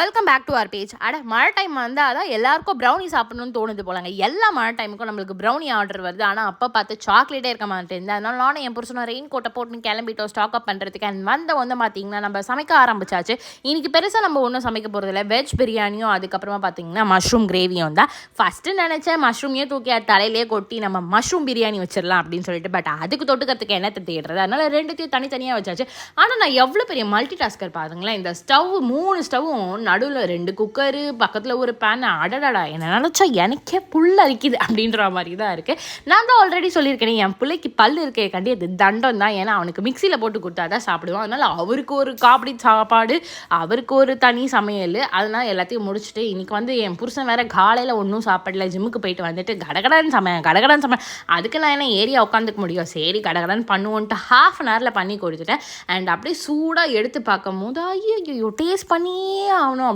Welcome back to our page. மழை time வந்தால் தான் எல்லாருக்கும் ப்ரௌனி சாப்பிடணும்னு தோணுது போலாங்க. எல்லா மழை டைமுக்கும் நம்மளுக்கு ப்ரௌனி ஆர்டர் வருது. ஆனால் அப்போ பார்த்து சாக்லேட்டே இருக்க மாட்டேங்குது. அதனால நானும் என் புருஷனை ரெயின் கோட்டை போட்டுன்னு கிளம்பிட்டோம் ஸ்டாக் அப் பண்ணுறதுக்கு. அண்ட் வந்து பார்த்தீங்கன்னா நம்ம சமைக்க ஆரம்பிச்சாச்சு. இன்றைக்கி பெருசாக நம்ம ஒன்றும் சமைக்க போகிறதில்ல. வெஜ் பிரியாணியும் அதுக்கப்புறமா பார்த்தீங்கன்னா மஷ்ரூம் கிரேவியும் தான். ஃபஸ்ட்டு நினச்சேன் மஷ்ரூமையே தூக்கி தலையிலே கொட்டி நம்ம மஷ்ரூம் பிரியாணி வச்சிடலாம் அப்படின்னு சொல்லிட்டு. பட் அதுக்கு தொட்டுக்கிறதுக்கு என்ன தேடுறது, அதனால் ரெண்டுத்தையும் தனித்தனியாக வச்சாச்சு. ஆனால் நான் எவ்வளோ பெரிய மல்டி டாஸ்கர் பாருங்களேன். இந்த ஸ்டவ் 3 ஸ்டவ்வும் நடுவில் 2 குக்கரு, பக்கத்தில் ஒரு பேன். அடடடா, என்ன நினச்சா எனக்கே புல் அரிக்குது அப்படின்ற மாதிரி தான் இருக்குது. நான் தான் ஆல்ரெடி சொல்லியிருக்கேன், என் பிள்ளைக்கு பல் இருக்கே கண்டி அது தண்டம் தான். ஏன்னா அவனுக்கு மிக்சியில் போட்டு கொடுத்தா தான் சாப்பிடுவான். அதனால் அவருக்கு ஒரு காப்படி சாப்பாடு, அவருக்கு ஒரு தனி சமையல். அதனால் எல்லாத்தையும் முடிச்சுட்டு இன்றைக்கி என் புருஷன் வேறு காலையில் ஒன்றும் சாப்பிடல, ஜிம்முக்கு போயிட்டு வந்துட்டு கடகடன் சமையல். அதுக்கு நான் என்ன ஏரியா உட்காந்துக்க முடியும், சரி கடகடன் பண்ணுவோன்ட்டு ½ அன் ஹவரில் பண்ணி கொடுத்துட்டேன். அண்ட் அப்படியே சூடாக எடுத்து பார்க்கும் போது ஐயோ டேஸ்ட் பண்ணியே ஆகணும்